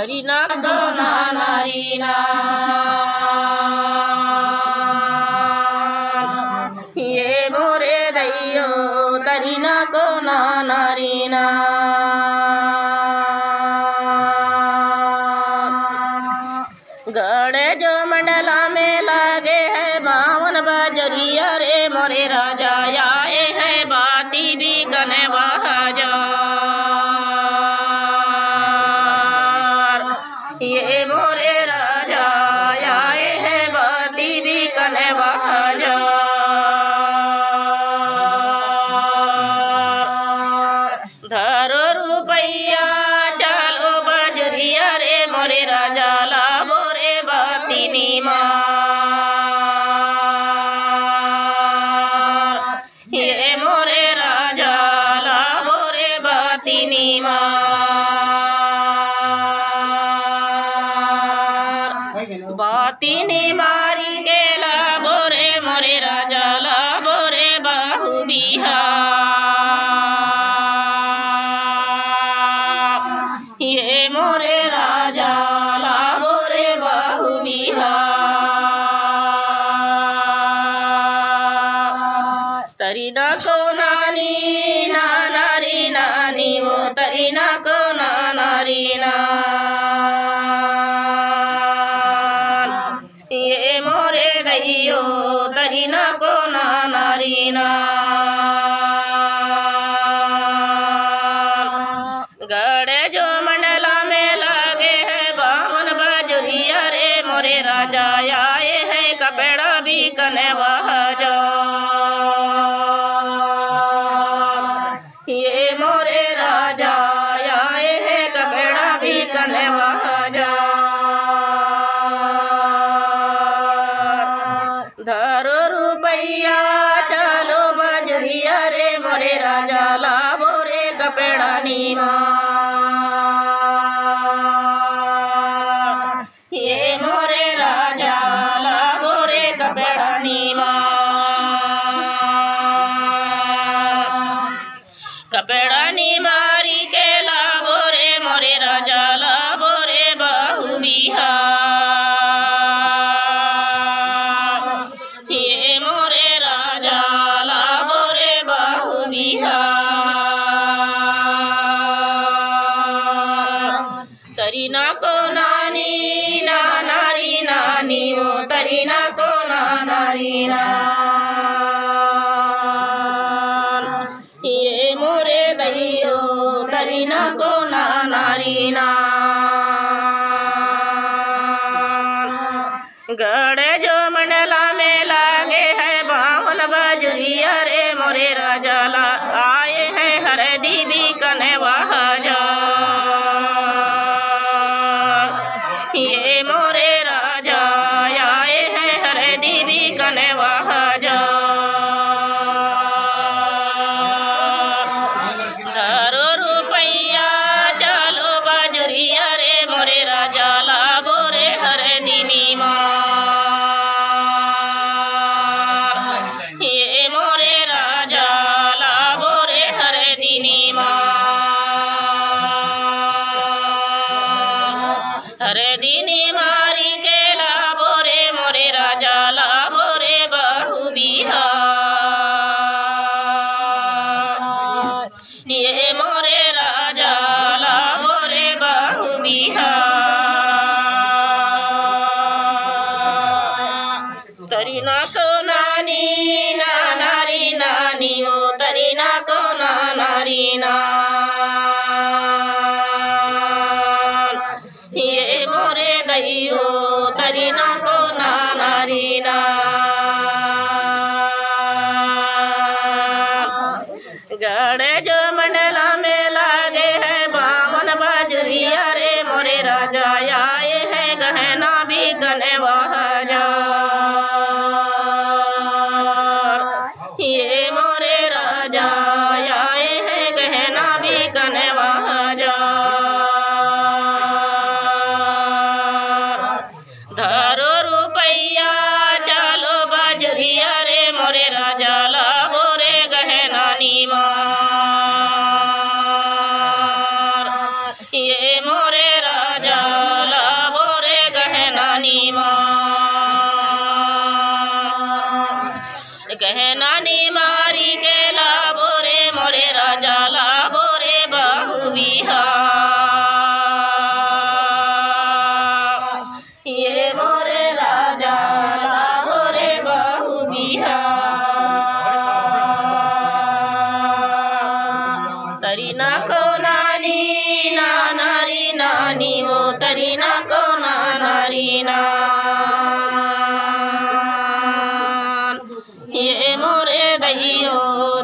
तरीना को ना नारीना ये मोरे दैयो तरीना को ना नारीना गड़े जो मंडला में लागे है बावन बजरिया रे मोरे राजा आए है बाती भी कने बहाजार ये मोरे राजा आए है बाती भी कने बहाजार धरो रुपैया चलो बजरिया रे मोरे राजा लाबो रे बाती मार ये मोरे राजा लाबो रे बाती मार बाती मारी के लाबो रे मोरे राजा लाबो रे बाहु बिहार ये मोरे राजा लाबो रे बाहु बिहार तरीना को नानी ना नारी नानी वो तरीना को ना नारी ना ये मोरे दैयो तरीना को ना नारी ना गड़े जो मंडला में लागे है बावन बजरिया रे मोरे राजा आए है कपड़ा भी कने बहाजार ये मोरे राजा आए है कपड़ा भी कने बहाजार धरो रुपैया चलो बजरिया रे मोरे राजा लाबो रे कपड़ा नीमार ये मोरे राजा लाबो रे कपड़ा नीमार कपड़ा नीमारी के लाबो रे मोरे राजा लाबो रे बाहु बिहार ये मोरे राजा लाबो रे बाहु बिहार तरीना को नानी ना नारी नानी वो तरीना को ना नारी ना ये मोरे दैयो तरीना को ना नारी ना गड़े जो मंडला में लागे है बावन बजरिया रे मोरे राजा आए हैं हरदी भी कने बहाजार ये मोरे राजा आए हैं हरदी भी कने बहाजार धरो रुपैया चलो बजरिया रे मोरे राजा लाबो रे हरदी मार ये मोरे राजा लाबो रे हरदी मार हरदी मारी के लाबो रे मोरे राजा लाबो रे बाहु बिहार ये मोरे राजा लाबो रे बाहु बिहार तरीना को नानी ना नारी नानी वो तरीना को ना नारी ना ये मोरे दैयो तरीना को ना नारी ना गड़े जो मंडला में लागे है बावन बजरिया रे मोरे राजा आए है गहना भी कने बहाजार ये मोरे राजा आए है गहना भी कने बहाजार धरो रुपैया चलो बजरिया रे मोरे राजा लाबो रे गहना नीमार ये मोरे राजा तरीना कोना नारीना ये मोरे दैयो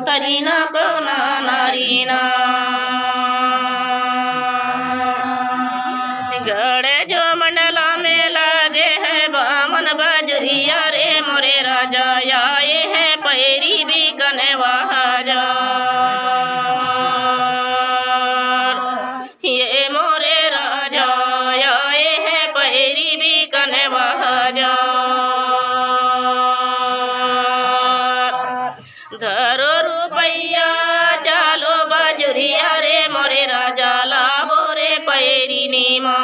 तरीना कोना नारीना गड़े जो मंडला में लागे है बामन बजरिया रे मोरे राजा आए हैं पैरी भी कने वहाजा ये मोरे राजा आए हैं पैरी भी कने वहाजा धरो रुपैया चालो बजरिया रे मोरे राजा लाबो रे पैरी नीमा